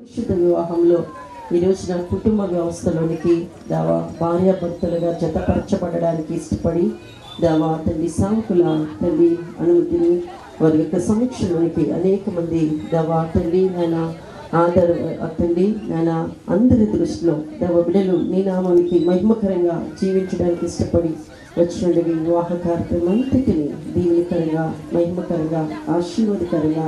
పరిశుద్ధ వివాహంలో ఈ రోజున కుటుంబ వ్యవస్థలోనికి దేవా భార్యాభర్తలుగా జతపరచబడడానికి ఇష్టపడి దేవా తండ్రి సాకుల తండ్రి అనుమతిని వారి యొక్క సమక్షంలోనికి అనేక మంది దేవా తండ్రి నాయన తండ్రి నాయన అందరి దృష్టిలో దేవ బిడ్డలు నీ నామానికి మహిమకరంగా జీవించడానికి ఇష్టపడి వచ్చిన వివాహ కార్యక్రమం అంతటిని దీవెనకరంగా మహిమకరంగా ఆశీర్వాదకరంగా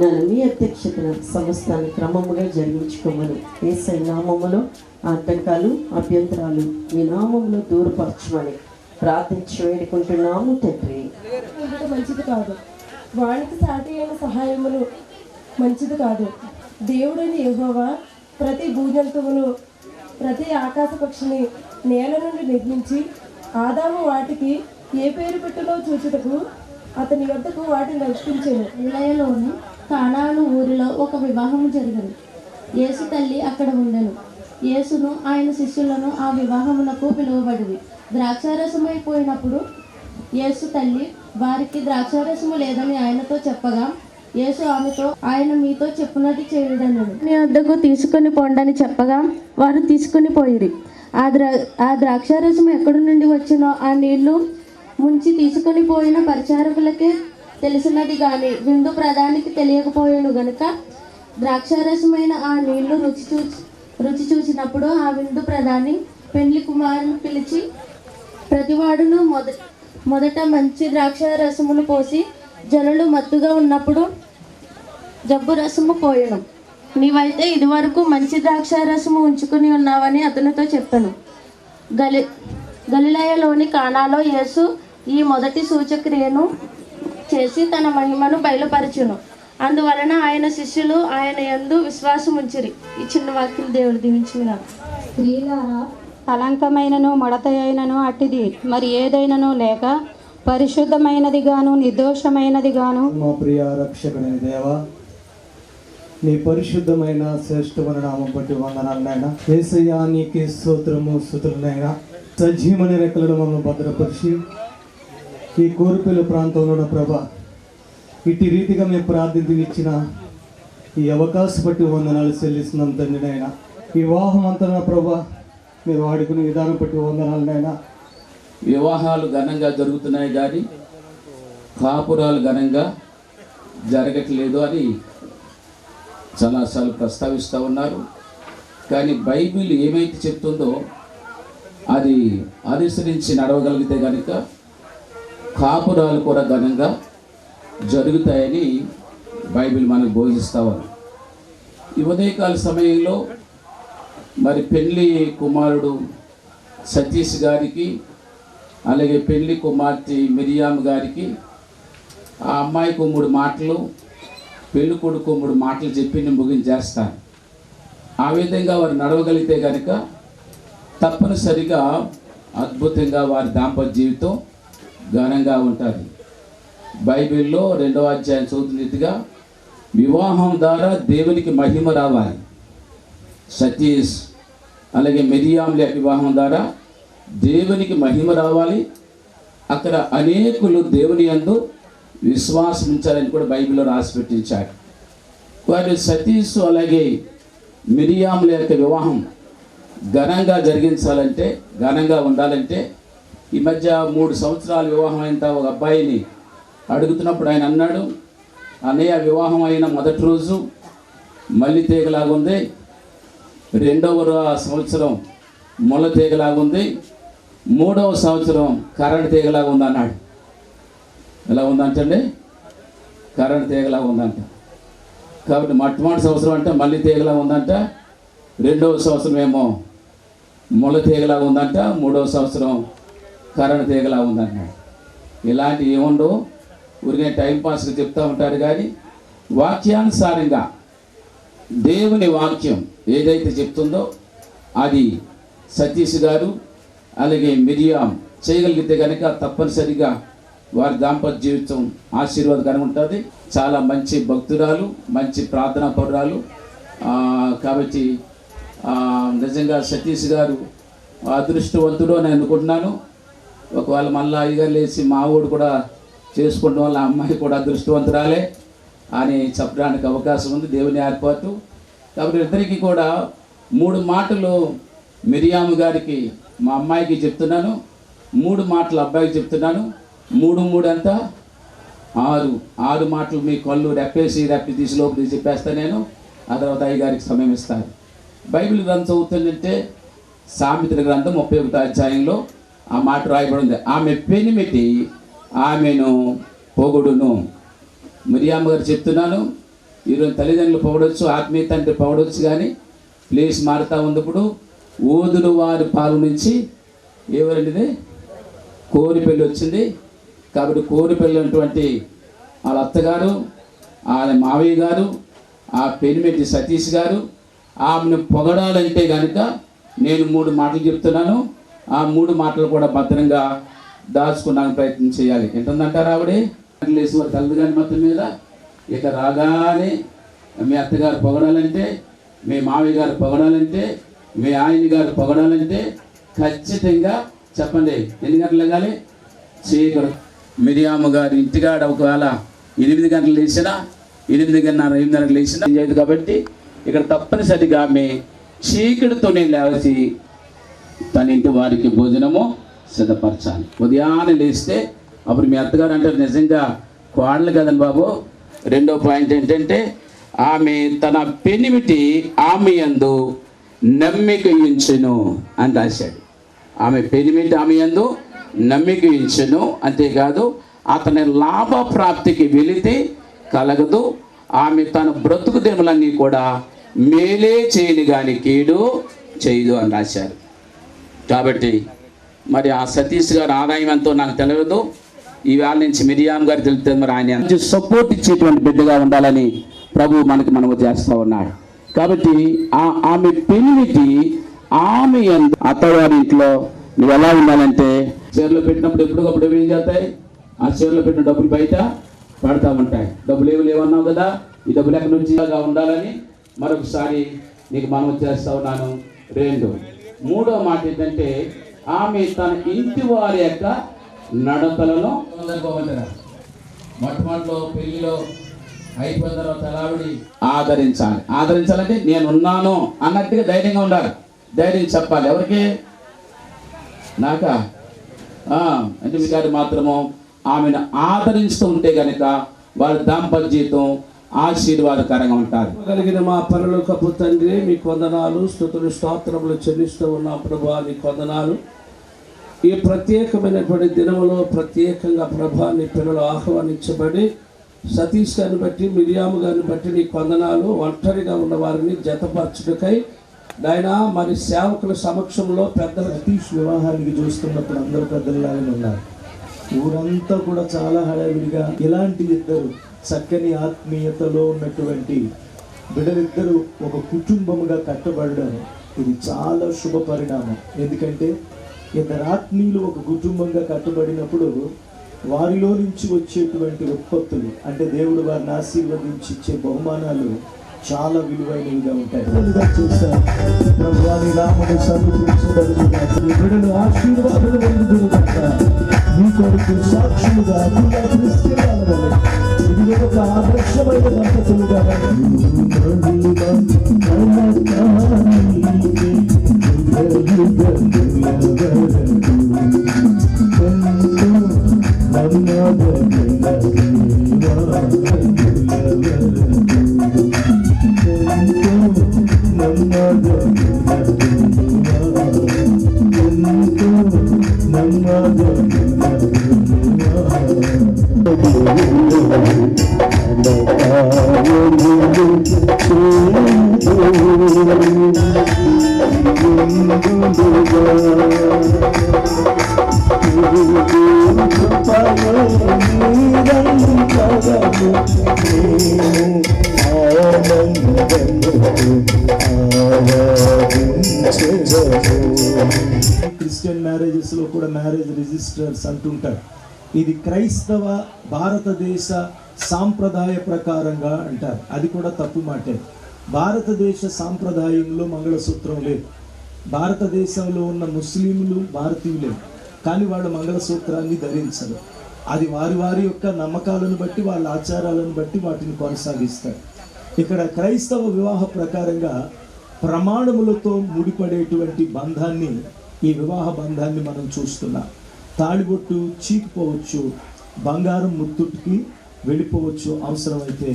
నేను మీ అధ్యక్షతన సమస్తాన్ని క్రమముగా జరిగించుకోమని యేసయ్య నామములో ఆటంకాలు అభ్యంతరాలు మీ నామములో దూరపరచమని ప్రార్థించి వేడుకుంటున్నాము తండ్రి. మంచిది కాదు, వానికి సాటి అయిన సహాయములు మంచిది కాదు. దేవుడైన యెహోవా ప్రతి భూజంతువును ప్రతి ఆకాశ పక్షిని నేల నుండి నిర్మించి ఆదాము వాటికి ఏ పేరు పెట్టులో చూచుటకు అతని వద్దకు వాటిని నడిపించాను. ఇలయలోని కానాను ఊరిలో ఒక వివాహం జరిగింది. యేసు తల్లి అక్కడ ఉండెను. యేసును ఆయన శిష్యులను ఆ వివాహమునకు పిలువబడింది. ద్రాక్షారసమైపోయినప్పుడు యేసు తల్లి వారికి ద్రాక్షారసము లేదని ఆయనతో చెప్పగా యేసు ఆమెతో ఆయన మీతో చెప్పునది చేయుడన్నాడు. మీ వద్దకు తీసుకొని పొండని చెప్పగా వారు తీసుకుని పోయిరి. ఆ ద్రాక్షారసం ఎక్కడి నుండి వచ్చినో ఆ నీళ్లు ముంచి తీసుకొని పోయిన పరిచారకులకే తెలిసినది కానీ విందు ప్రధానికి తెలియకపోయాను గనుక ద్రాక్షారసమైన ఆ నీళ్లు రుచి చూసినప్పుడు ఆ విందు ప్రధాని పెండ్లి కుమారుని పిలిచి ప్రతివాడును మొదట మంచి ద్రాక్షారసమును పోసి జనులు మత్తుగా ఉన్నప్పుడు జబ్బు రసము పోయను. నీవైతే ఇదివరకు మంచి ద్రాక్షారసము ఉంచుకుని ఉన్నావని అతనితో చెప్పాను. గలిలయలోని కానాలో యేసు ఈ మొదటి సూచక్రియను చేసి తన మహిమను బయలుపరచును. అందువలన ఆయన శిష్యులు ఆయన యందు విశ్వాసం ఉంచిరి. ఈ చిన్న వాక్యం దేవుడు దీవించిన. స్త్రీలారా, కళంకమైనను మడత అయినను అట్టిది మరి ఏదైనను లేక పరిశుద్ధమైనది గాను నిర్దోషమైనది గాను. మా ప్రియ రక్షకుడైన దేవా, నీ పరిశుద్ధమైన శ్రేష్టమైన నామం బట్టి వందనాలు నాయన. యేసయ్యా నీకే స్తోత్రము స్తుతులైనా. సజీవమైన రెక్కలను మమ్మల్ని భద్రపరిచి ఈ కోరుపల్లి ప్రాంతంలో ఉన్న ప్రభా ఇటు రీతిగా మేము ప్రార్థించి ఇచ్చిన ఈ అవకాశం బట్టి వందనాలు చెల్లిస్తున్నాం తండ్రి నాయన. ఈ వివాహం అంతా ప్రభా మీరు వాడుకునే విధానం బట్టి వందనాలు నాయన. వివాహాలు ఘనంగా జరుగుతున్నాయి కానీ కాపురాలు ఘనంగా జరగట్లేదు అని చాలాసార్లు ప్రస్తావిస్తూ ఉన్నారు. కానీ బైబిల్ ఏమైతే చెప్తుందో అది అనుసరించి నడవగలిగితే కనుక కాపురాలు కూడా ఘనంగా జరుగుతాయని బైబిల్ మనకు బోధిస్తూ ఉంది. ఈ ఉదయకాల సమయంలో మరి పెళ్లి కుమారుడు సతీష్ గారికి అలాగే పెళ్లి కుమార్తె మిరియామ్ గారికి ఆ అమ్మాయికి 3 మాటలు పెళ్లి కొడుకు 3 మాటలు చెప్పి నేను ముగించేస్తాను. ఆ విధంగా వారు నడవగలిగితే కనుక తప్పనిసరిగా అద్భుతంగా వారి దాంపత్య జీవితం ఘనంగా ఉంటుంది. బైబిల్లో 2వ అధ్యాయం చదువుతున్నట్టుగా వివాహం ద్వారా దేవునికి మహిమ రావాలి. సతీష్ అలాగే మిరియాముల వివాహం ద్వారా దేవునికి మహిమ రావాలి. అక్కడ అనేకులు దేవుని యందు విశ్వాసం ఉంచాలని కూడా బైబిల్లో రాసి పెట్టించాడు. వారి సతీష్ అలాగే మిరియాముల యొక్క వివాహం ఘనంగా జరిగించాలంటే ఘనంగా ఉండాలంటే ఈ మధ్య 3 సంవత్సరాల వివాహం అయిన ఒక అబ్బాయిని అడుగుతున్నప్పుడు ఆయన అన్నాడు, అన్నయ్య వివాహం అయిన మొదటి రోజు మల్లి తీగలాగుంది, 2వ సంవత్సరం ముళ్ళ తీగలాగుంది, 3వ సంవత్సరం కరెంట్ తీగలాగా ఉంది అన్నాడు. ఎలా ఉందంటే కరెంట్ తీగలాగా ఉందంట. కాబట్టి మొట్టమొదటి సంవత్సరం అంటే మల్లి తీగలా ఉందంట, 2వ సంవత్సరం ఏమో ముళ్ళ తీగలాగా ఉందంట, 3వ సంవత్సరం కరెంట్ తీగలా ఉందంట. ఇలాంటివి ఏముండవు, ఊరికే టైంపాస్గా చెప్తూ ఉంటారు. కానీ వాక్యానుసారంగా దేవుని వాక్యం ఏదైతే చెప్తుందో అది సతీష్ గారు అలాగే మిరియాం చేయగలిగితే కనుక తప్పనిసరిగా వారి దాంపత్య జీవితం ఆశీర్వాదకరంగా ఉంటుంది. చాలా మంచి భక్తురాలు, మంచి ప్రార్థనా పరురాలు. కాబట్టి నిజంగా సతీష్ గారు అదృష్టవంతుడు అని అనుకుంటున్నాను. ఒకవేళ మళ్ళీ అయ్యగారు లేచి మా ఊడు కూడా చేసుకుంటాం వల్ల అమ్మాయి కూడా అదృష్టవంతురాలే అని చెప్పడానికి అవకాశం ఉంది. దేవుని ఏర్పాటు కాబట్టి ఇద్దరికి కూడా 3 మాటలు మిరియాము గారికి మా అమ్మాయికి చెప్తున్నాను, 3 మాటలు అబ్బాయికి చెప్తున్నాను. 3 3 ఎంత 6 మాటలు మీ కళ్ళు రెప్పి తీసి లోపు తీసి చెప్పేస్తాను నేను. ఆ తర్వాత అయ్యగారికి సమయం ఇస్తాను. బైబిల్ గ్రంథం చదువుతుందంటే సామెతల గ్రంథం 31వ అధ్యాయంలో ఆ మాట రాయబడింది, ఆమె పెనిమిటి ఆమెను పొగుడును. మిరియామ్మ గారు చెప్తున్నాను, ఈరోజు తల్లిదండ్రులు పొగడవచ్చు, ఆత్మీయ తండ్రి పొగడవచ్చు, కానీ ప్లేస్ మారుతూ ఉన్నప్పుడు ఓదులు వారి పాలు నుంచి ఎవరండిది కోరిపెళ్ళి వచ్చింది. కాబట్టి కోరిపెళ్ళి ఉన్నటువంటి వాళ్ళ అత్తగారు, వాళ్ళ మావయ్య గారు, ఆ పెనిమిటి సతీష్ గారు ఆమెను పొగడాలంటే కనుక నేను 3 మాటలు చెప్తున్నాను. ఆ 3 మాటలు కూడా భద్రంగా దాచుకోవడానికి ప్రయత్నం చేయాలి. ఎంతంటారు ఆవిడే లేసి వారి తల్లిగారి మొత్తం మీద ఇక రాగానే మీ అత్తగారు పొగడాలంటే, మీ మావయ్య గారు పొగడాలంటే, మీ ఆయన గారు పొగడాలంటే ఖచ్చితంగా చెప్పండి ఎన్ని గంటలు లెగాలి? చీకటి. మిరియాము గారు ఇంటికాడ ఒకవేళ 8 గంటలు లేచినా 8:30 లేచినా చేయదు. కాబట్టి ఇక్కడ తప్పనిసరిగా ఆమె చీకటితోనే లేచి తన ఇంటి వారికి భోజనము సిద్ధపరచాలి. ఉదయాన్నే లేస్తే అప్పుడు మీ అత్తగారు అంటారు, నిజంగా కోడలు కదండి బాబు. 2వ పాయింట్ ఏంటంటే ఆమె తన పెనిమిటి ఆమె యందు నమ్మిక ఉంచెను అని రాశాడు. ఆమె పెనిమిటి ఆమె యందు నమ్మిక ఉంచెను. అంతేకాదు అతని లాభ ప్రాప్తికి వెళితే కలగదు, ఆమె తన బ్రతుకు దినములన్నీ కూడా మేలే చేయని కానీ కీడు చేయదు అని రాశారు. కాబట్టి మరి ఆ సతీష్ గారు ఆదాయం ఎంతో నాకు తెలియదు, ఈవేళ నుంచి మిరియాం గారు తెలిపితే మరి ఆయన సపోర్ట్ ఇచ్చేటువంటి బిడ్డగా ఉండాలని ప్రభు మనము చేస్తూ ఉన్నాడు. కాబట్టి ఆమె పెనిమిటి ఆమె అత్తవారి ఇంట్లో నువ్వు ఎలా ఉండాలంటే, చీరలో పెట్టినప్పుడు ఎప్పటికప్పుడు ఏం చేస్తాయి, ఆ చీరలో పెట్టిన డబ్బులు బయట పడతా ఉంటాయి. డబ్బులు లేవన్నావు కదా, ఈ డబ్బులు ఎక్కడి నుంచి ఉండాలని మరొకసారి నీకు మనం చేస్తా ఉన్నాను. 2 3వ మాట ఏంటంటే ఆమె తన ఇంటి వారి యొక్క నడతలను మొట్టమొదటిలో పెళ్లిలో అయిపోయిన తర్వాత ఆవిడి ఆదరించాలంటే నేనున్నాను అన్నట్టుగా ధైర్యంగా ఉండాలి. ధైర్యం చెప్పాలి. ఎవరికి? నాకా? అంటే మీ గారు మాత్రము ఆమెను ఆదరిస్తూ ఉంటే కనుక వాళ్ళ దాంపత్య జీవితం ఆశీర్వాదకరంగా ఉంటారు. కలిగిన మా పరలోకపు తండ్రి, మీకు వందనాలు, స్తుతులు స్తోత్రములు చెల్లిస్తూ ఉన్నాం ప్రభా. నీకు వందనాలు. ఈ ప్రత్యేకమైనటువంటి దినములో ప్రత్యేకంగా ప్రభా నీ పిల్లలు ఆహ్వానించబడి సతీష్ గారిని బట్టి, మిరియాము గారిని బట్టి నీకు వందనాలు. ఒంటరిగా ఉన్న వారిని జతపరచుటకై నాయన మరి సేవకుల సమక్షంలో పెద్దల సతీష్ వివాహానికి చూస్తున్నప్పుడు అందరూ పెద్దలాగానే ఉన్నారు. ఊరంతా కూడా చాలా హడావిడిగా ఇలాంటి ఇద్దరు చక్కని ఆత్మీయతలో ఉన్నటువంటి బిడ్డలిద్దరూ ఒక కుటుంబముగా కట్టబడడం ఇది చాలా శుభ పరిణామం. ఎందుకంటే 2 ఆత్మీయులు ఒక కుటుంబంగా కట్టబడినప్పుడు వారిలో నుంచి వచ్చేటువంటి ఉత్పత్తులు అంటే దేవుడు వారిని ఆశీర్వదించి ఇచ్చే బహుమానాలు చాలా విలువైనవిగా ఉంటాయి. బిడ్డలు ఆశీర్వాదాలు మీ కొరకు సాక్షులుగా ఇది ఒక ఆదర్శమైన దంపతులుగా క్రిస్టియన్ మ్యారేజెస్ లో కూడా మ్యారేజ్ రిజిస్టర్స్ అంటుంటారు. ఇది క్రైస్తవ భారతదేశ సాంప్రదాయ ప్రకారంగా అంటారు. అది కూడా తప్పు మాటే. భారతదేశ సాంప్రదాయంలో మంగళసూత్రం లేదు. భారతదేశంలో ఉన్న ముస్లింలు భారతీయులే, కానీ వాళ్ళు మంగళసూత్రాన్ని ధరించరు. అది వారి వారి యొక్క నమ్మకాలను బట్టి, వాళ్ళ ఆచారాలను బట్టి వాటిని కొనసాగిస్తారు. ఇక్కడ క్రైస్తవ వివాహ ప్రకారంగా ప్రమాణములతో ముడిపడేటువంటి బంధాన్ని, ఈ వివాహ బంధాన్ని మనం చూస్తున్నాం. తాళిబొట్టు చీకిపోవచ్చు, బంగారం ముత్తుటికి వెళ్ళిపోవచ్చు, అవసరమైతే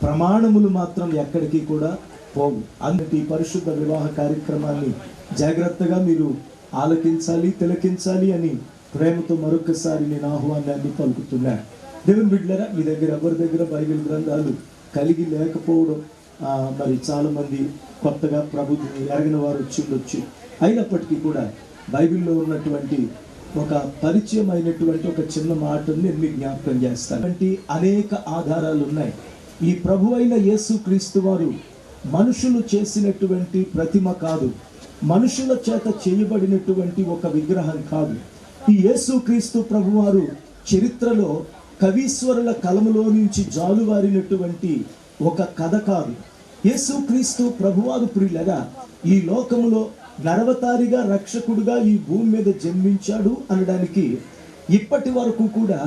ప్రమాణములు మాత్రం ఎక్కడికి కూడా పోవు. అందుకే ఈ పరిశుద్ధ వివాహ కార్యక్రమాన్ని జాగ్రత్తగా మీరు ఆలకించాలి, తిలకించాలి అని ప్రేమతో మరొకసారి నేను ఆహ్వానాన్ని పలుకుతున్నాను. దేవుని బిడ్డలారా, మీ దగ్గర ఎవరి దగ్గర బైబిల్ గ్రంథాలు కలిగి లేకపోవడం, మరి చాలామంది కొత్తగా ప్రభుత్వం ఎరగిన వారు వచ్చి ఉండొచ్చు. అయినప్పటికీ కూడా బైబిల్లో ఉన్నటువంటి ఒక పరిచయం అయినటువంటి ఒక చిన్న మాటను నేను మీకు జ్ఞాపకం చేస్తాను. అనేక ఆధారాలు ఉన్నాయి. ఈ ప్రభు అయిన యేసుక్రీస్తు వారు మనుషులు చేసినటువంటి ప్రతిమ కాదు, మనుషుల చేత చేయబడినటువంటి ఒక విగ్రహం కాదు. ఈ యేసుక్రీస్తు ప్రభువారు చరిత్రలో కవీశ్వరుల కలములో నుంచి జాలువారినటువంటి ఒక కథ కాదు. యేసుక్రీస్తు ప్రభువారు ప్రియులగా ఈ లోకములో నరవతారిగా రక్షకుడుగా ఈ భూమి మీద జన్మించాడు అనడానికి ఇప్పటి వరకు కూడా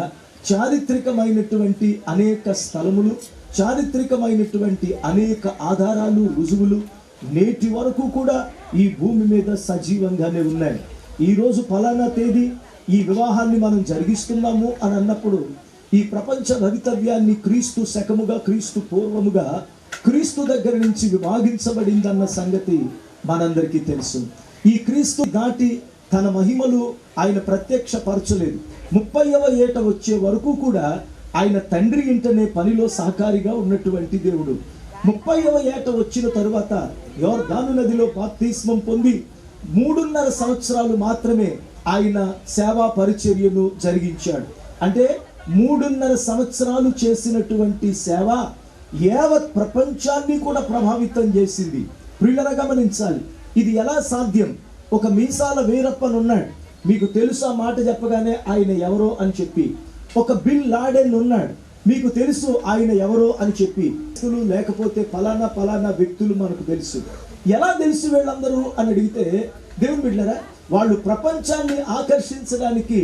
చారిత్రకమైనటువంటి అనేక స్థలములు, చారిత్రకమైనటువంటి అనేక ఆధారాలు, రుజువులు నేటి వరకు కూడా ఈ భూమి మీద సజీవంగానే ఉన్నాయి. ఈరోజు ఫలానా తేదీ ఈ వివాహాన్ని మనం జరిగిస్తున్నాము అని అన్నప్పుడు ఈ ప్రపంచ భవితవ్యాన్ని క్రీస్తు శకముగా, క్రీస్తు పూర్వముగా, క్రీస్తు దగ్గర నుంచి విభాగించబడిందన్న సంగతి మనందరికీ తెలుసు. ఈ క్రీస్తు దాటి తన మహిమలు ఆయన ప్రత్యక్షపరచలేదు. 30వ ఏట వచ్చే వరకు కూడా ఆయన తండ్రి ఇంటనే పనిలో సహకారిగా ఉన్నటువంటి దేవుడు. 30వ ఏట వచ్చిన తరువాత యోర్దాను నదిలో బాప్తిస్మం పొంది 3.5 సంవత్సరాలు మాత్రమే ఆయన సేవా పరిచర్యను జరిగించాడు. అంటే 3.5 సంవత్సరాలు చేసినటువంటి సేవ యావత్ ప్రపంచాన్ని కూడా ప్రభావితం చేసింది. ప్రియులరా, గమనించాలి, ఇది ఎలా సాధ్యం? ఒక మీసాల వీరప్పనున్నాడు, మీకు తెలుసు ఆ మాట చెప్పగానే ఆయన ఎవరో అని చెప్పి. ఒక బిల్ లాడెన్ ఉన్నాడు, మీకు తెలుసు ఆయన ఎవరో అని చెప్పి. లేకపోతే ఫలానా ఫలానా వ్యక్తులు మనకు తెలుసు. ఎలా తెలుసు వీళ్ళందరూ అని అడిగితే, దేవుని బిడ్డలారా, వాళ్ళు ప్రపంచాన్ని ఆకర్షించడానికి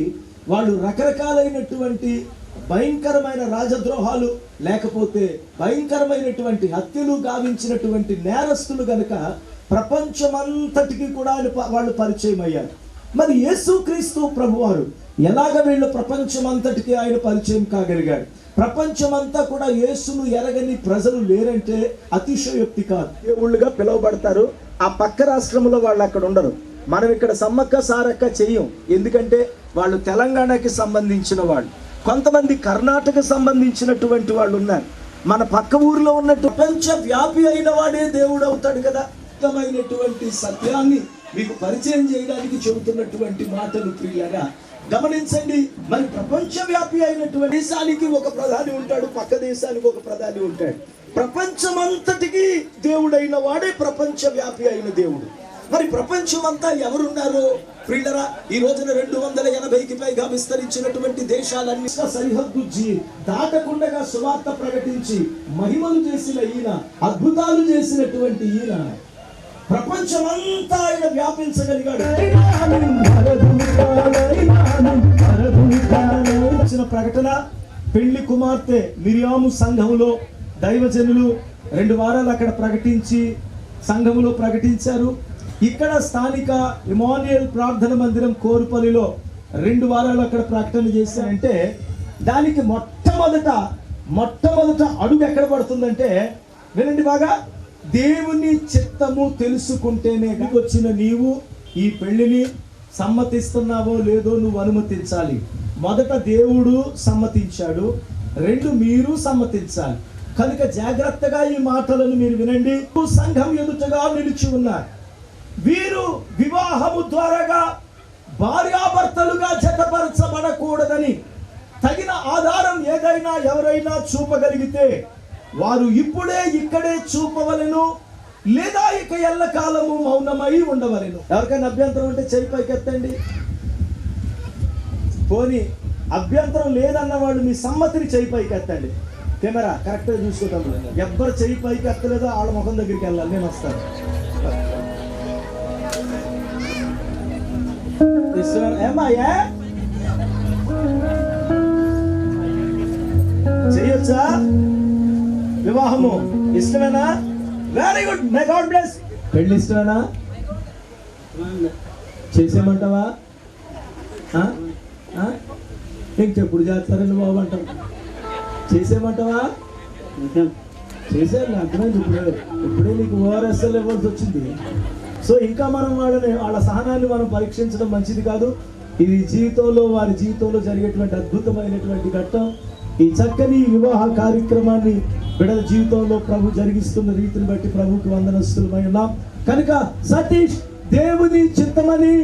వాళ్ళు రకరకాలైనటువంటి భయంకరమైన రాజద్రోహాలు, లేకపోతే భయంకరమైనటువంటి హత్యలు గావించినటువంటి నేరస్తులు గనుక ప్రపంచమంతటికి కూడా వాళ్ళు పరిచయం అయ్యారు. మరి యేసుక్రీస్తు ప్రభువారు ఎలాగ వీళ్ళు ప్రపంచమంతటికి ఆయన పరిచయం కాగలిగాడు? ప్రపంచమంతా కూడా యేసును ఎరగని ప్రజలు లేరంటే అతిశయోక్తి కాదు. దేవుళ్ళుగా పిలువబడతారు. ఆ పక్క రాష్ట్రంలో వాళ్ళు అక్కడ ఉండరు. మనం ఇక్కడ సమ్మక్క సారక్క చెయ్యం, ఎందుకంటే వాళ్ళు తెలంగాణకి సంబంధించిన వాళ్ళు, కొంతమంది కర్ణాటక సంబంధించినటువంటి వాళ్ళు ఉన్నారు. మన పక్క ఊరిలో ఉన్నట్టు ప్రపంచ వ్యాపి అయిన వాడే దేవుడు అవుతాడు కదా. ఉత్తమైనటువంటి సత్యాన్ని మీకు పరిచయం చేయడానికి చెబుతున్నటువంటి మాటలు ప్రియులగా గమనించండి. మరి ప్రపంచవ్యాపి అయినటువంటి దేశానికి ఒక ప్రధాని ఉంటాడు, పక్క దేశానికి ఒక ప్రధాని ఉంటాడు. ప్రపంచమంతటికి దేవుడైన వాడే ప్రపంచవ్యాపి అయిన దేవుడు. మరి ప్రపంచమంతా ఎవరున్నారో ప్రియులరా, ఈ రోజున 280కి పైగా విస్తరించినటువంటి దేశాలన్నీ సరిహద్దు దాటకుండా సువార్త ప్రకటించి మహిమలు చేసిన ఈయన, అద్భుతాలు చేసినటువంటి ఈయన ప్రపంచమంతా ఆయన వ్యాపించగలిగాడు. వచ్చిన ప్రకటన, పెళ్లి కుమార్తె మిరియాము సంఘములో దైవజనులు 2 వారాలు అక్కడ ప్రకటించి సంఘములో ప్రకటించారు. ఇక్కడ స్థానిక ఇమాన్యుయల్ ప్రార్థన మందిరం కోరుపల్లిలో 2 వారాలు అక్కడ ప్రకటన చేశారంటే దానికి మొట్టమొదట అడుగు ఎక్కడ పడుతుందంటే, వినండి బాగా, దేవుని చిత్తము తెలుసుకుంటేనే వచ్చిన నీవు ఈ పెళ్లిని సమ్మతిస్తున్నావో లేదో నువ్వు అనుమతించాలి. మొదట దేవుడు సమ్మతించాడు, 2 మీరు సమ్మతించాలి. కనుక జాగ్రత్తగా ఈ మాటలను మీరు వినండి. సంఘం ఎదుటగా నిలిచి ఉన్నారు. వీరు వివాహము ద్వారాగా భార్యాభర్తలుగా జతపరచబడకూడదని తగిన ఆధారం ఏదైనా ఎవరైనా చూపగలిగితే వారు ఇప్పుడే ఇక్కడే చూపవలెను, లేదా ఇక ఎల్లకాలము మౌనమై ఉండవలెను. ఎవరికైనా అభ్యంతరం ఉంటే చెయ్యి పైకెత్తండి. పోనీ అభ్యంతరం లేదన్న వాళ్ళు మీ సమ్మతిని చెయ్యి పైకెత్తండి. కెమెరా కరెక్ట్గా చూసుకుంటాం. ఎవ్వరు చెయ్యి పైకి ఎత్తలేదో వాళ్ళ ముఖం దగ్గరికి వెళ్ళాలి, నేను వస్తాను. ఏమాయా చెయ్యొచ్చా? వివాహము ఇష్టమేనా? Very good, may God bless. పెళ్లి ఇష్టమేనా? చేసేయమంటావా? ఇంకెప్పుడు చేస్తారండి బాబు అంటారు. చేసేయమంటావా? చేసేయాలి, అర్థమైంది. ఇప్పుడే నీకు ఓఆర్ఎస్ఎల్ ఇవ్వాల్సి వచ్చింది. సో ఇంకా మనం వాళ్ళ సహనాన్ని మనం పరీక్షించడం మంచిది కాదు. ఇది వారి జీవితంలో జరిగేటువంటి అద్భుతమైనటువంటి ఘట్టం. ఈ చక్కని వివాహ కార్యక్రమాన్ని బిడ్డల జీవితంలో ప్రభు జరిగిస్తున్న రీతిని బట్టి ప్రభుకి వందనస్తులమై ఉన్నాం. కనుక సతీష్, దేవుని చిత్తమని,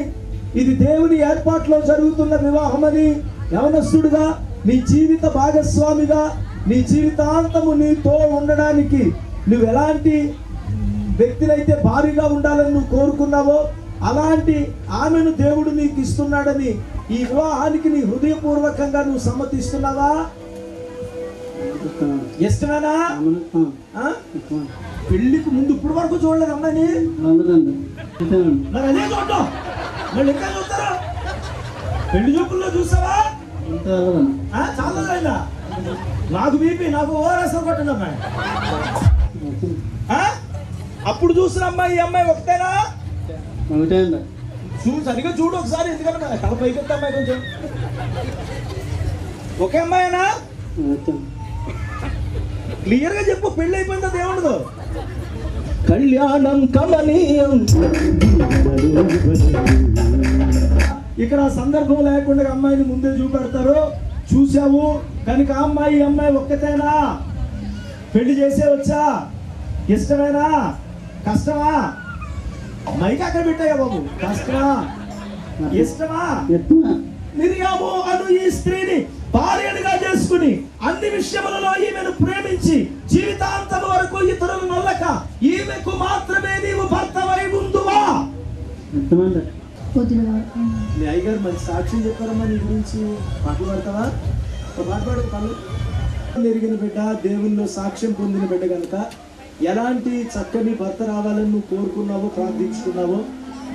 ఇది దేవుని ఏర్పాట్లో జరుగుతున్న వివాహమని, యవనస్తుడుగా నీ జీవిత భాగస్వామిగా నీ జీవితాంతము నీతో ఉండడానికి నువ్వు ఎలాంటి వ్యక్తినైతే భారీగా ఉండాలని నువ్వు కోరుకున్నావో అలాంటి ఆమెను దేవుడు నీకు ఇస్తున్నాడని ఈ వివాహానికి నీ హృదయపూర్వకంగా నువ్వు సమ్మతిస్తున్నావా? ఇష్టమేనా? పెళ్లికి ముందు ఇప్పుడు వరకు చూడలేదు అమ్మాయిని. మరి అదే చూడటం మళ్ళీ ఇంకా చూస్తారా? పెళ్లి చూపుల్లో చూసావా? చాలా నాకు బీపీ, నాకు ఓఆర్ఎస్ కొట్టింది అమ్మాయి. అప్పుడు చూసిన అమ్మాయి ఈ అమ్మాయి ఒకటేనా? సరిగా చూడు ఒకసారి, ఎందుకంటే తల పైకి అమ్మాయి కొంచెం ఒకే అమ్మాయినా? క్లియర్ గా చెప్పు, పెళ్లి అయిపోయిందా దేవుడు? కళ్యాణం కమనీయం. ఇక్కడ సందర్భం లేకుండా అమ్మాయిని ముందే చూపెడతారు. చూసావు కనుక అమ్మాయి ఒక్కతేనా? పెళ్లి చేసే వచ్చా? ఇష్టమేనా? కష్టమా? మైక్ అక్కడ పెట్టాయా బాబు? కష్టమా? ఇష్టమా? మిరియాము అను ఈ స్త్రీని భార్యగా చేసుకుని అన్ని విషయములలో ఈమెను ప్రేమించి జీవితాంతం వరకు ఇతరులు నల్లక ఈమెకు మాత్రమే నీవు భర్తవై ఉందువా? మీ అయ్యగారు మంచి సాక్ష్యం చెప్పారమ్మా నీ గురించి. పాటలు పాడతావా? ఒక పాట పాడు. కళ్ళు ఎరిగిన బిడ్డ, దేవుల్లో సాక్ష్యం పొందిన బిడ్డ కనుక ఎలాంటి చక్కని భర్త రావాలని నువ్వు కోరుకున్నావో ప్రార్థించుకున్నావో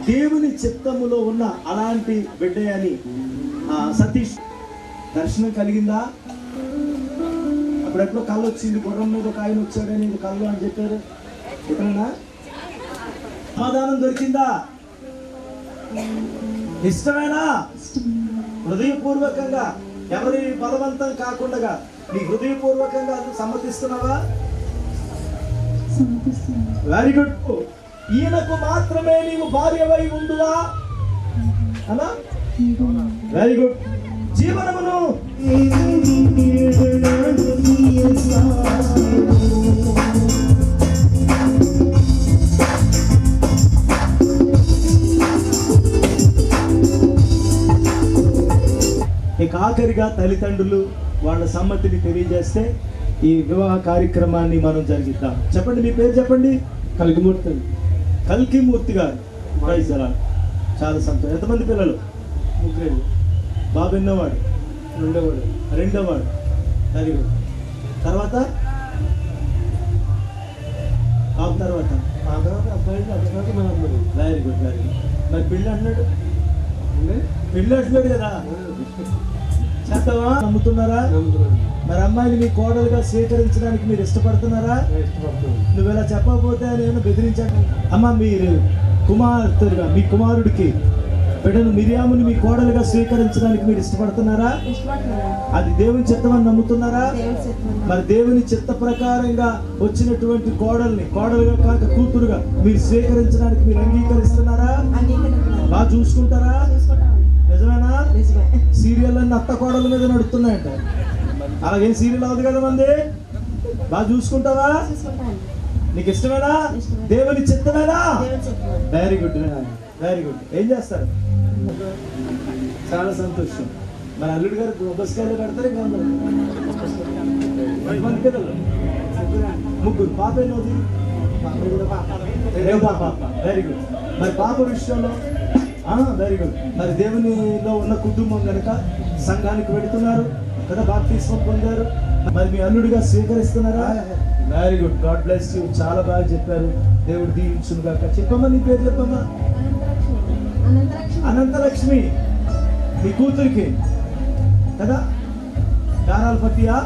దేవుని చిత్తములో ఉన్న అలాంటి బిడ్డ అని సతీష్ దర్శనం కలిగిందా? అప్పుడెప్పుడో కళ్ళు వచ్చింది, గుర్రం మీద ఒక ఆయన వచ్చాడని ఇది కళ్ళు అని చెప్పారు. ఎప్పుడైనా సమాధానం దొరికిందా? ఇష్టమేనా? హృదయపూర్వకంగా, ఎవరి బలవంతం కాకుండా నీ హృదయపూర్వకంగా సమ్మతిస్తున్నావా? Very good. ఈయనకు మాత్రమే నీవు భార్యవై ఉండువా అలా? Very good. జీవనమును ఇక ఆఖరిగా తల్లిదండ్రులు వాళ్ళ సమ్మతిని తెలియజేస్తే ఈ వివాహ కార్యక్రమాన్ని మనం జరిగిద్దాం. చెప్పండి, మీ పేరు చెప్పండి. కల్కిమూర్తి గారు. చాలా సంతోషం. ఎంతమంది పిల్లలు? 3. బాబు ఎన్నోవాడు? 2వాడు. Very good. తర్వాత బాబు తర్వాత అబ్బాయి. Very good, very good. మరి పెళ్ళి అంటున్నాడు కదా, చేస్తావా? నమ్ముతున్నారా? మరి అమ్మాయిని మీ కోడలుగా స్వీకరించడానికి మీరు ఇష్టపడుతున్నారా? నువ్వు ఇలా చెప్పకపోతే నేను బెదిరించాను. అమ్మ, మీరు కుమార్తెగా మీ కుమారుడికి బిడ్డను మిరియాముని మీ కోడలుగా స్వీకరించడానికి మీరు ఇష్టపడుతున్నారా? అది దేవుని చిత్తమని నమ్ముతున్నారా? మరి దేవుని చిత్త ప్రకారంగా వచ్చినటువంటి కోడలుగా కాక కూతురుగా మీరు స్వీకరించడానికి మీరు అంగీకరిస్తున్నారా? బాగా చూసుకుంటారా? నిజమేనా? సీరియల్ అన్ని అత్త కోడల మీద నడుస్తున్నాయంట. అలాగేం సీరియల్ అవుతుంది కదా మంది. బాగా చూసుకుంటావా? నీకు ఇష్టమేనా? దేవుని చిత్తమేనా? Very good, very good. ఏం చేస్తారు? చాలా సంతోషం. మరి అల్లుడు గారు బస్కాయలు కడతారు. ఎంతమంది పిల్లలు? 3. పాప ఎన్నోది? పాప. Very good. మరి పాప విషయంలో వెరీ గుడ్. మరి దేవునిలో ఉన్న కుటుంబం కనుక సంఘానికి వెళుతున్నారు కదా, బాప్తిస్మం పొందారు. మరి మీ అల్లుడిగా స్వీకరిస్తున్నారా? Very good. God bless you. చాలా బాగా చెప్పారు. దేవుడు దీవించును గాక. చెప్పమ్మా, నీ పేరు చెప్పమ్మా. అనంతలక్ష్మి. మీ కూతురికి కదా? గారాల పట్టియా?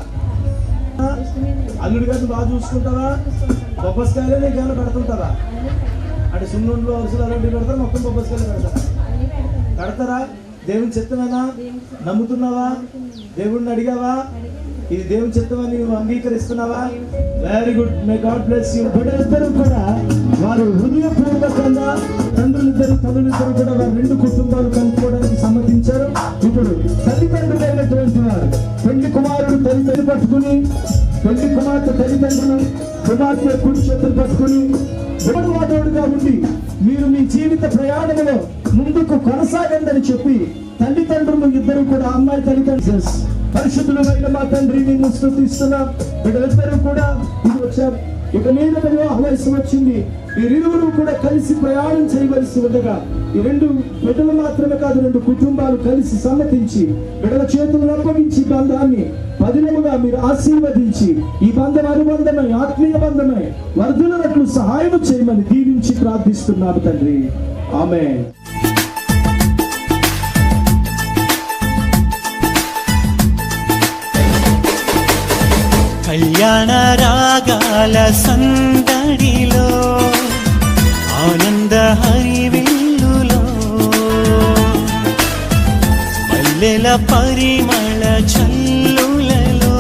అల్లుడి గారిని బాగా చూసుకుంటావా? బొబ్బస్కాయలే నీకు ఏమైనా పెడుతుంటారా? అంటే సున్నుండ్లు అరుసులు అలాంటివి పెడతారా? మొత్తం బొబ్బస్కాయలు పెడతారా? కడతారా? దేవుని చిత్తమేనా? నమ్ముతున్నావా? దేవుడిని అడిగావా? ఇది దేవుని చిత్తమని నువ్వు అంగీకరిస్తున్నావా? Very good. May God bless you. బిడ్డలిద్దరూ కూడా వారు హృదయపూర్వకంగా తండ్రులిద్దరు తల్లులిద్దరు కూడా వారి రెండు కుటుంబాలు కలుపుకోవడానికి సమ్మతించారు. ఇప్పుడు తల్లిదండ్రులైనటువంటి వారు పెళ్లి కుమారుడు తల్లిదండ్రులు పట్టుకుని, పెళ్లి కుమార్తె తల్లిదండ్రులు కుమార్తె కుడి చేతులు పట్టుకుని విడవాదోడుగా ఉండి మీరు మీ జీవిత ప్రయాణంలో ముందుకు కొనసాగండి చెప్పి తల్లిదండ్రులు ఇద్దరు కూడా అమ్మాయి తల్లిదండ్రులు పరిశుద్ధులైన మా తండ్రి నిన్ను స్తుతిస్తున్నాం. వీళ్ళిద్దరూ కూడా ఇది వచ్చారు. ఇక మీద వివాహ వయసు వచ్చింది. వీరిరువురు కూడా కలిసి ప్రయాణం చేయవలసి ఉండగా ఈ రెండు బిడ్డలు మాత్రమే కాదు, రెండు కుటుంబాలు కలిసి సమ్మతించి బిడ్డల చేతులను అప్పగించి బంధాన్ని పదిలముగా మీరు ఆశీర్వదించి ఈ బంధం అనుబంధమై ఆత్మీయ బంధమై వర్ధులనట్లు సహాయం చేయమని దీవించి ప్రార్థిస్తున్నాము తండ్రి. ఆమేన్. కళ్యాణ రాగాల సందడిలో ఆనంద హరివిల్లులో మల్లెల పరిమళ చల్లులలో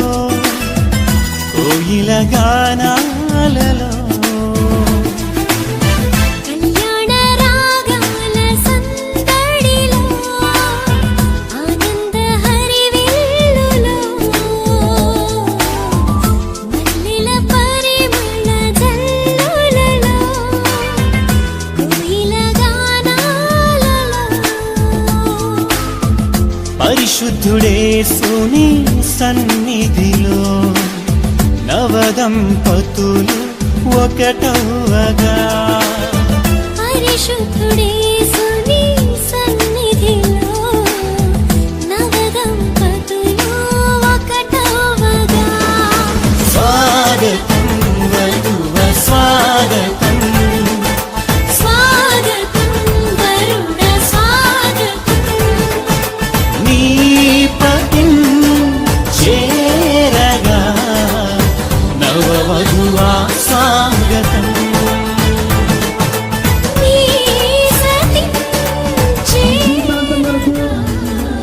కోయిల గానాలలో పరిశుద్ధుడేసుని సన్నిధిలో నవదంపతులు ఒకటవగా, పరిశుద్ధుడేసుని సన్నిధిలో నవదంపతులు ఒకటవగా. స్వాగతం వధువ స్వాగతం, స్వాగతం వరుణ స్వాగతం, నీ పతిం చేరగా నవవధువా స్వాగతం. నీ సతి జీవితాంతం వరకు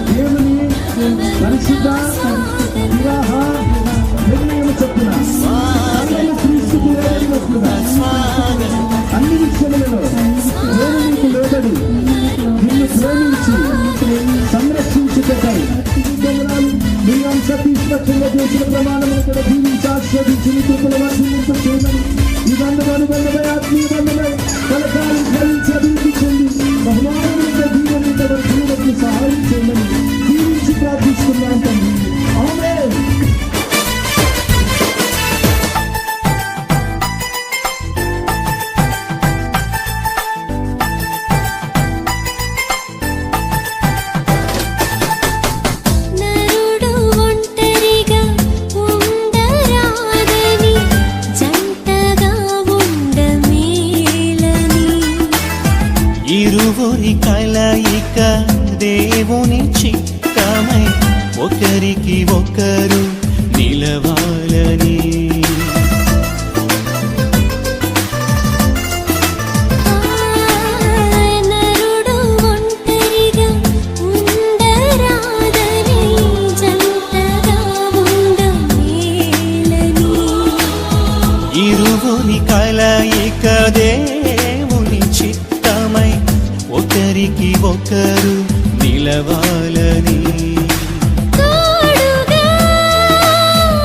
దేవుని పరిశుద్ధ వివాహ నిర్ణయం చొప్పున క్రీస్తుకు వస్తున్నా అన్ని విషయములలో నేను నీకు లోబడి నిన్ను ప్రేమించి సంరక్షించుటకై మీరం సతీష్పక్షంగా చేసిన ప్రమాణములు కూడా దీవించి ఆస్వాదించి నీ కృపల వర్ధింపు చేయమని ఈ బంధం అనుబంధమై ఆత్మీయ బంధమై కలకాలం ఫలించి అభివృద్ధి చెంది బహుమానములతో దీవెనలతో వర్ధిల్లుటకు సహాయం చేయమని దీవించి ప్రార్థిస్తున్నాం తండ్రి. ఆమేన్. నరుడు ఒంటరిగా ఉండరాదని జంటగా ఉండమేలని, ఇరువురి కలయిక దేవుని చిత్తమై ఒకరికి ఒకరు నిలవాలని. నరుడు ఒంటరిగా ఉండరాదని జంటగా ఉండమేలని, ఇరువురి కలయిక దేవుని చిత్తమై ఒకరికి ఒకరు నిలవాలని. తోడుగా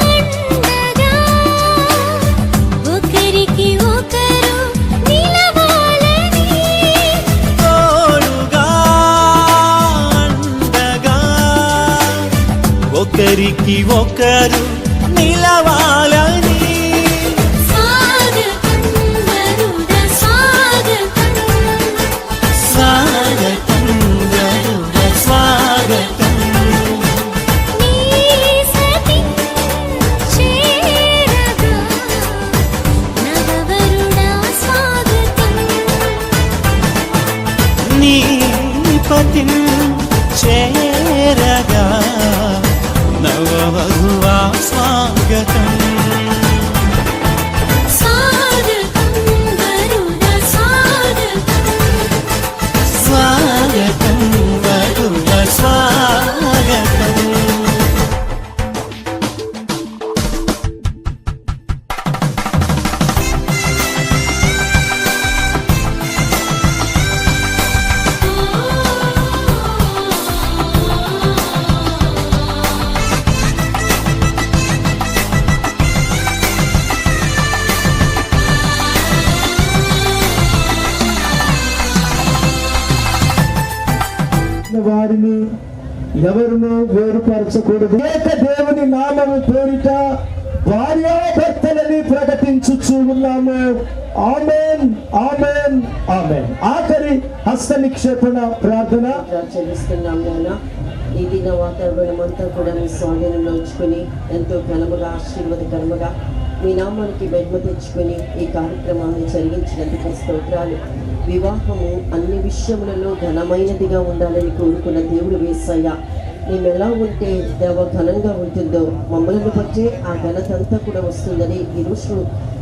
అండగా ఒకరికి ఒకరు నిలవాలని, తోడుగా అండగా ఒకరికి ఒకరు నిలవాలని. స్వాగతం వరుణ స్వాగతం, స్వాగతం గరుడ స్వాగతం, నీ సతి చేరగా నవవరుణ స్వాగతం, నీ పతిం చేరగా నవవధువా స్వాగతం. వారిని ఎవరును వేరుపరచకూడదు. ఏక దేవుని నామము పేరిట భార్యాభర్తలని ప్రకటించుచూ ఉన్నాము. ఆమేన్, ఆమేన్, ఆమేన్. ఆఖరి హస్త నిక్షేపణ ప్రార్థన చెల్లిస్తున్నాం నాయన. ఈ దిన వాతావరణం అంతా కూడా మీ స్వాధీనంలో ఉంచుకొని ఎంతో ఘనముగా ఆశీర్వాదకరముగా మీ నామానికి మహిమ తెచ్చుకొని ఈ కార్యక్రమాన్ని జరిగించినందుకు స్తోత్రాలు. వివాహము అన్ని విషయములలో ఘనమైనదిగా ఉండాలని కోరుకున్న దేవుడు యేసయ్య, మేము ఎలా ఉంటే దేవ ఘనంగా ఉంటుందో మమ్మల్ని బట్టే ఆ ఘనత అంతా కూడా వస్తుందని ఈరోజు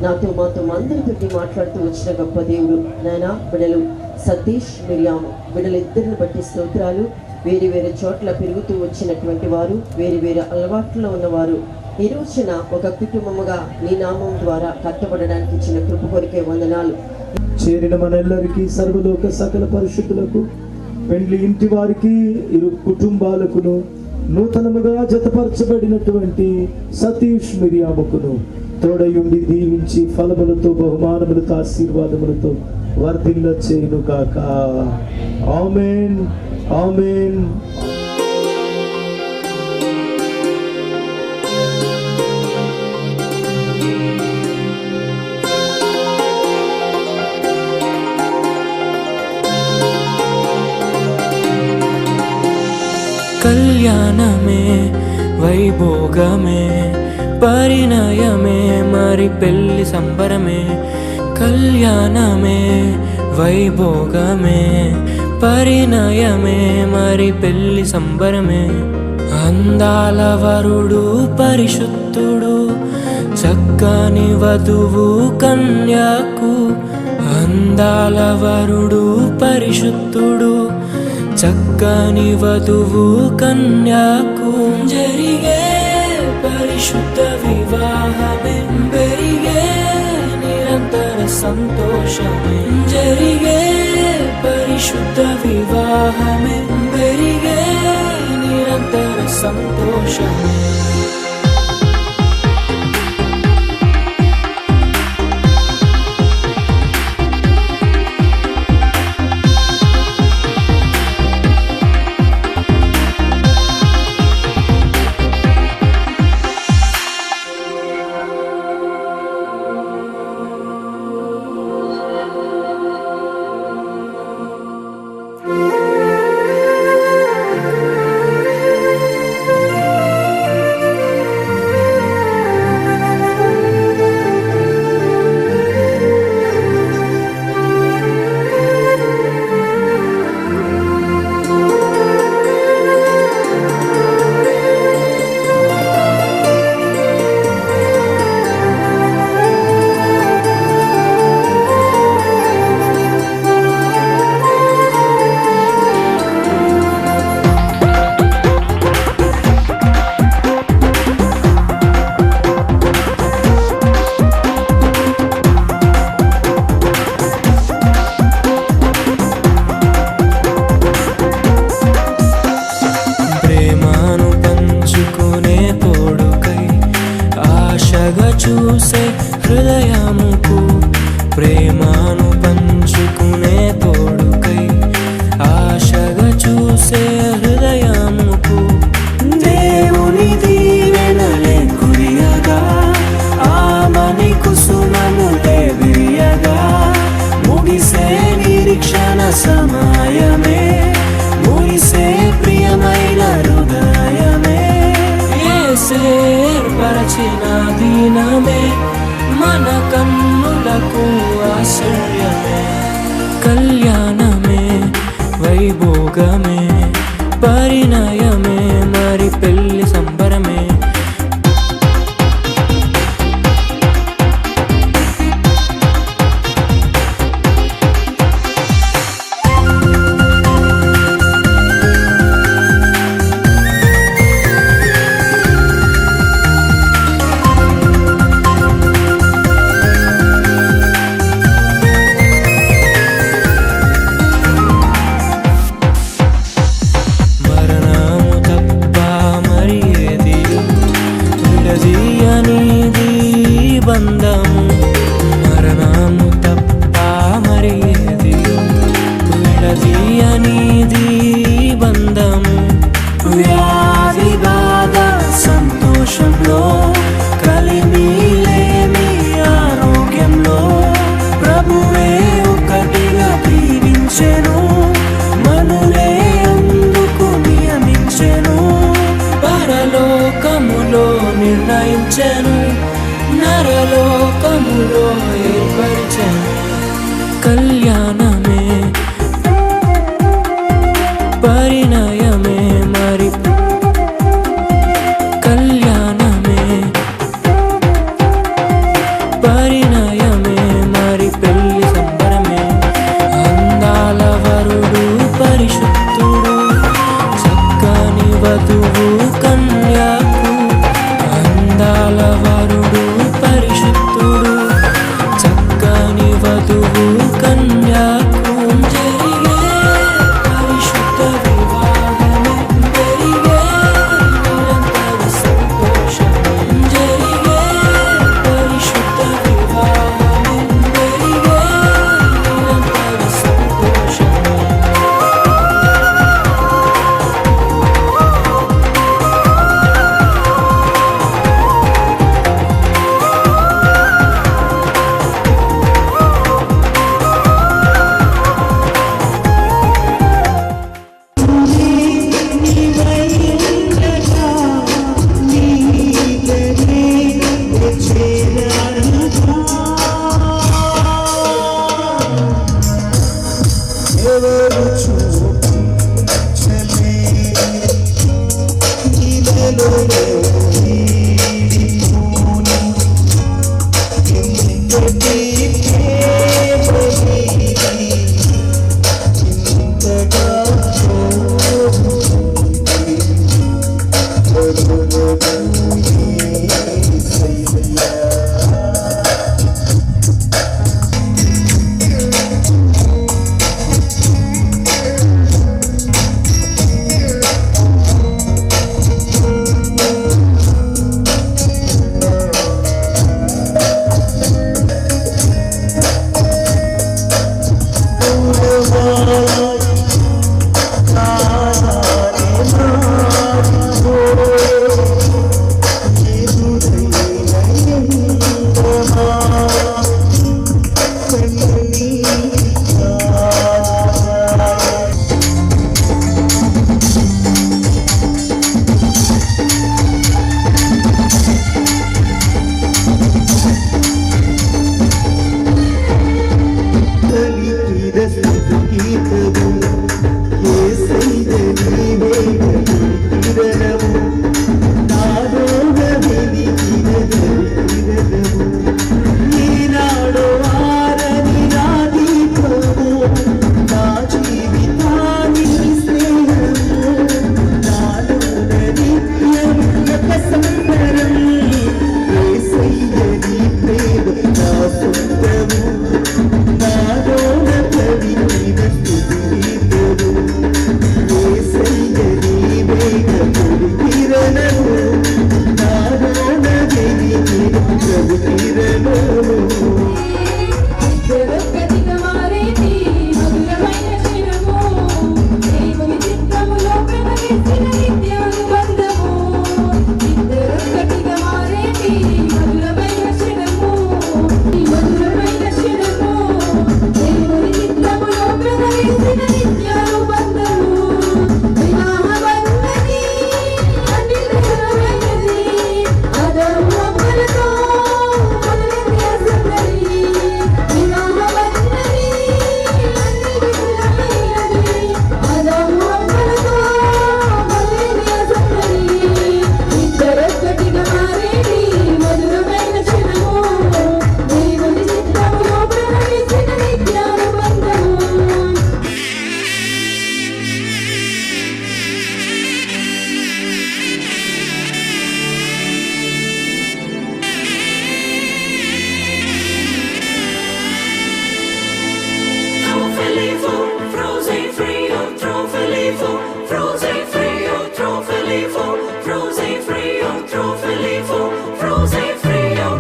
మాతో అందరితోటి మాట్లాడుతూ వచ్చిన గొప్ప దేవుడు నాయన. బిడ్డలు సతీష్, మిరియాము బిడ్డలిద్దరిని బట్టి స్తోత్రాలు. వేరు వేరు చోట్ల పెరుగుతూ వచ్చినటువంటి వారు, వేరు వేరు అలవాట్లలో ఉన్నవారు ఈ రోజున ఒక కుటుంబముగా నీ నామం ద్వారా కట్టబడడానికి ఇచ్చిన కృప కొరికే వందనాలు. చేరిన మనెల్లరికీ, సర్వలోక సకల పరిశుద్ధులకు, పెండ్లి ఇంటి వారికి, ఇరు కుటుంబాలకును, నూతనముగా జతపరచబడినటువంటి సతీష్, మిరియాముకును తోడయుండి దీవించి ఫలములతో, బహుమానములతో, ఆశీర్వాదములతో వర్ధిల్ల చేయును గాక. ఆమేన్, ఆమేన్. కళ్యాణమే వైభోగమే పరిణయమే మరి పెళ్లి సంబరమే. కళ్యాణమే వైభోగమే పరిణయమే మరి పెళ్లి సంబరమే. అందాల వరుడు పరిశుద్ధుడు, చక్కని వధువు కన్యకు. అందాల వరుడు పరిశుద్ధుడు, చక్కని వధువు కన్యకు. జరిగే పరిశుద్ధ వివాహమే, పెరిగే నిరంతర సంతోషమే. జరిగే పరిశుద్ధ వివాహమే, పెరిగే నిరంతర సంతోషమే. చూసే హృదయముకు, ప్రేమను పంచుకునే తోడుకై ఆశగా చూసే హృదయముకు. దేవుని దీవెనలే కురియగా, ఆమని కుసుమములే విరియగా. ముగిసే నిరీక్షణ సమయమే, ముగిసే ప్రియమైన హృదయమే. ఏర్పరచిన దినమే మన కన్నులకు ఆశ్చర్యమే. కళ్యాణమే వైభోగమే పరిణయమే మరి పెళ్లి సంబరమే.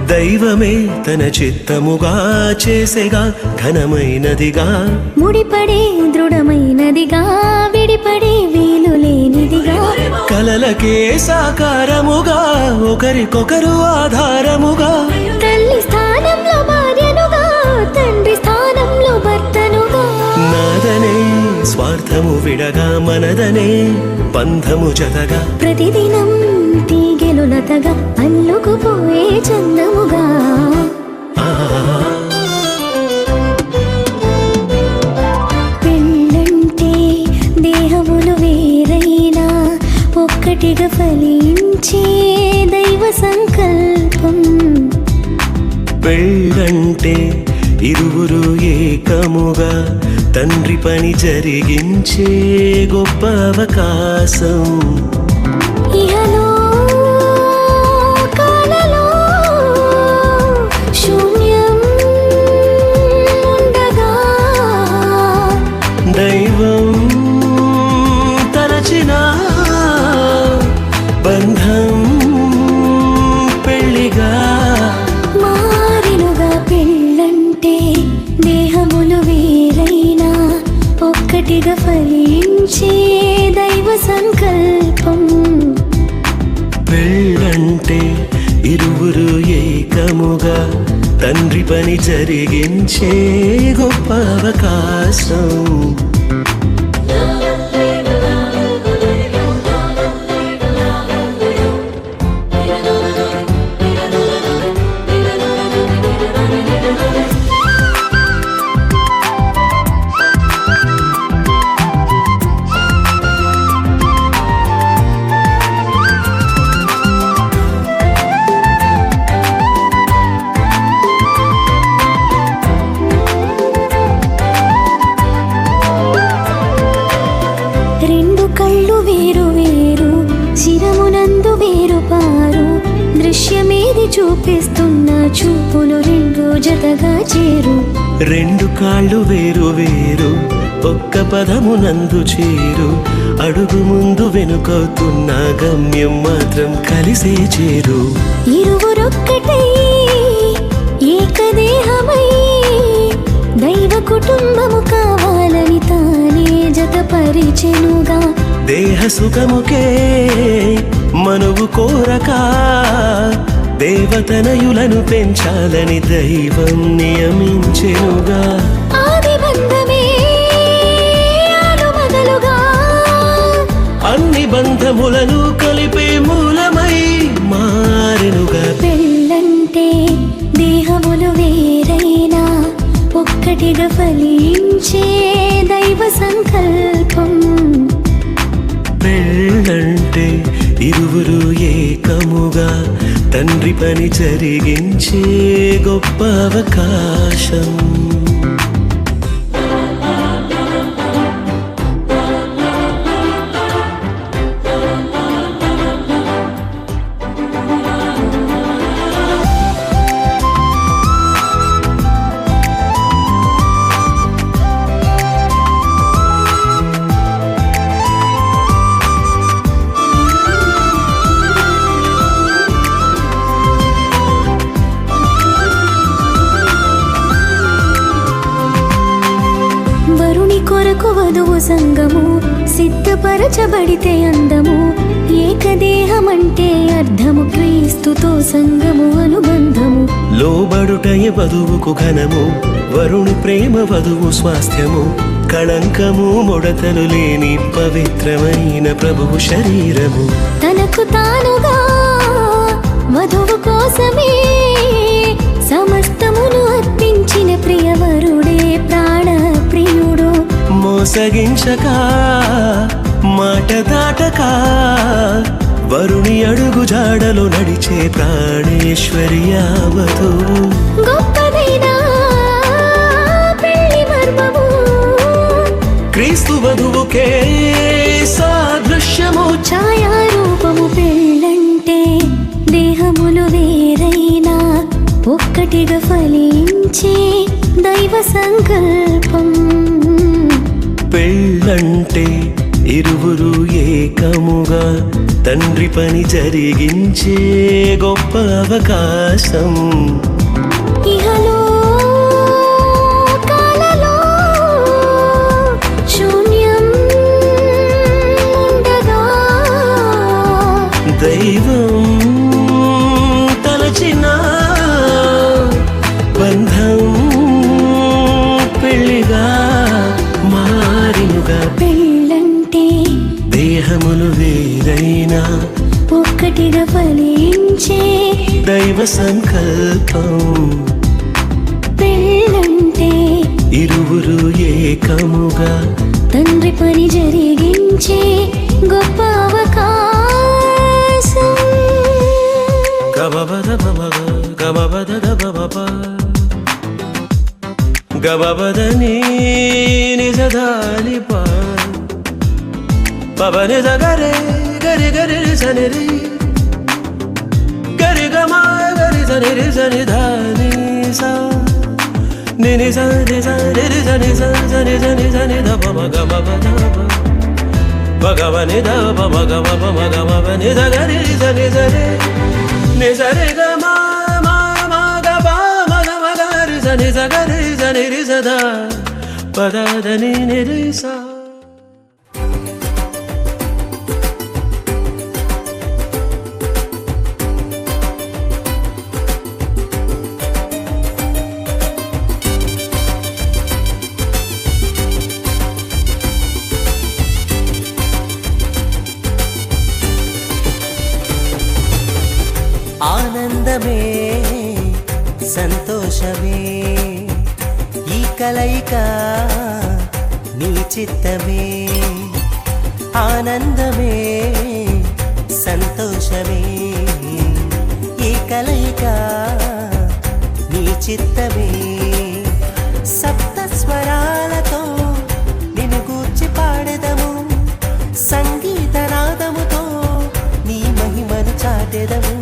దైవమే తన చిత్తముగా చేసేగా ఘనమైనదిగా ముడిపడే దృఢమైనదిగా విడిపడే వీలు లేనిదిగా కలలకే సాకారముగా ఒకరికొకరు ఆధారముగా తల్లి స్థానంలో భార్యనుగా తండ్రి స్థానంలో భర్తనుగా నాదనే స్వార్థము విడగా మనదనే బంధము జతగా ప్రతిదినం తీగెలు లతగా అల్లుకుపోయే చందముగా పెళ్ళంటే దేహములు వేరైనా ఒక్కటిగా ఫలించే దైవ సంకల్పం పెళ్ళంటే ఇరువురు ఏకముగా తండ్రి పని జరిగించే గొప్ప అవకాశం ఇహలో కాలలో శూన్యం ఉండగా దైవం తలచిన బంధం పెళ్లిగా మారినుగా పెళ్ళంటే దేహములు వేరైనా ఒక్కటిగా ఫలించే దైవ సంకల్పం పెళ్ళంటే ఇరువురు ఏకముగా తండ్రి పని జరిగించే గొప్ప అవకాశం కళ్ళు వేరు వేరు, శిరమునందు వేరు పారు, దృశ్యమేది చూపిస్తున్న చూపులు రెండు జతగా చేరు. రెండు కాళ్ళు వేరు వేరు, ఒక్క పదమునందు చేరు, అడుగు ముందు వెనుకవుతున్న గమ్యం మాత్రం కలిసే చేరు. ఇరువురొక్కటై ఏకదేహమై దైవ కుటుంబము కావాలని తానే జతపరిచెనుగా. దేహ సుఖముకే మనువు కోరక దేవతనయులను పెంచాలని దైవం నియమించెనుగా. ఆది బంధమే ఆలుమగలుగా, అన్ని బంధములను కలిపే మూలమై మారెనుగా. పెళ్ళంటే దేహములు వేరైనా ఒక్కటిగా ఫలించే దైవ సంకల్పం. పెళ్ళంటే ఇరువురు ఏకముగా తండ్రి పని జరిగించే గొప్ప అవకాశం. కొరకు వధువు సంగము సిద్ధపరచబడితే అందము. ఏకదేహమంటే అర్థము, క్రీస్తుతో సంగము అనుబంధము. లోబడుటయ వధువుకు ఘనము, వరుణి ప్రేమ వధువు స్వాస్థ్యము. కళంకము ముడతలు లేని పవిత్రమైన ప్రభువు శరీరము. తనకు తానుగా వధువు కోసమే సమస్తమును అర్పించిన ప్రియవరుడే ప్రాణ ప్రియుడు. మోసగించక మాట దాటక వరుణి అడుగు జాడలో నడిచే ప్రాణేశ్వరి యావతు. గొప్పదైన పెళ్లి మర్మము క్రీస్తు వధువుకే సాదృశ్యము. ఛాయారూపము. పెళ్ళంటే దేహములు వేరైనా ఒక్కటిగా ఫలించే దైవ సంకల్పం. పెళ్ళంటే ఇరువురు ఏకముగా తండ్రి పని జరిగించే గొప్ప అవకాశం. ఇహలో కాలలో శూన్యం ఉండగా దైవం తలచిన బంధం పెళ్లిగా మారినుగా. పెళ్ళంటే దేహములు వేరైనా ఒక్కటిగా ఫలించే దైవ సంకల్పం. పెళ్ళంటే ఇరువురు ఏకముగా తండ్రి పని జరిగించే గొప్ప అవకాశం. గబబద బబగ గబబద గబబ గబబదని నిజదాని పా పవని జగరే గరి గరి సనిరి గరి గమా గరి సనిరి సని ధాని సా నిని సని సని సని సని సని సని ధ పమ గమ పద భగవని ధ పమ గమ పమ గమ పని జగరి సని సని ని సరి గమ మా మా గ ప మ గమ గరి సని సగరి సని రి సదా పద దని ని రి సా. ఆనందమే సంతోషమే ఈ కలయిక నీ చిత్తమే. ఆనందమే సంతోషమే ఈ కలయిక నీ చిత్తమే. సప్త స్వరాలతో నిన్ను గూర్చి పాడెదము. సంగ పాడెదము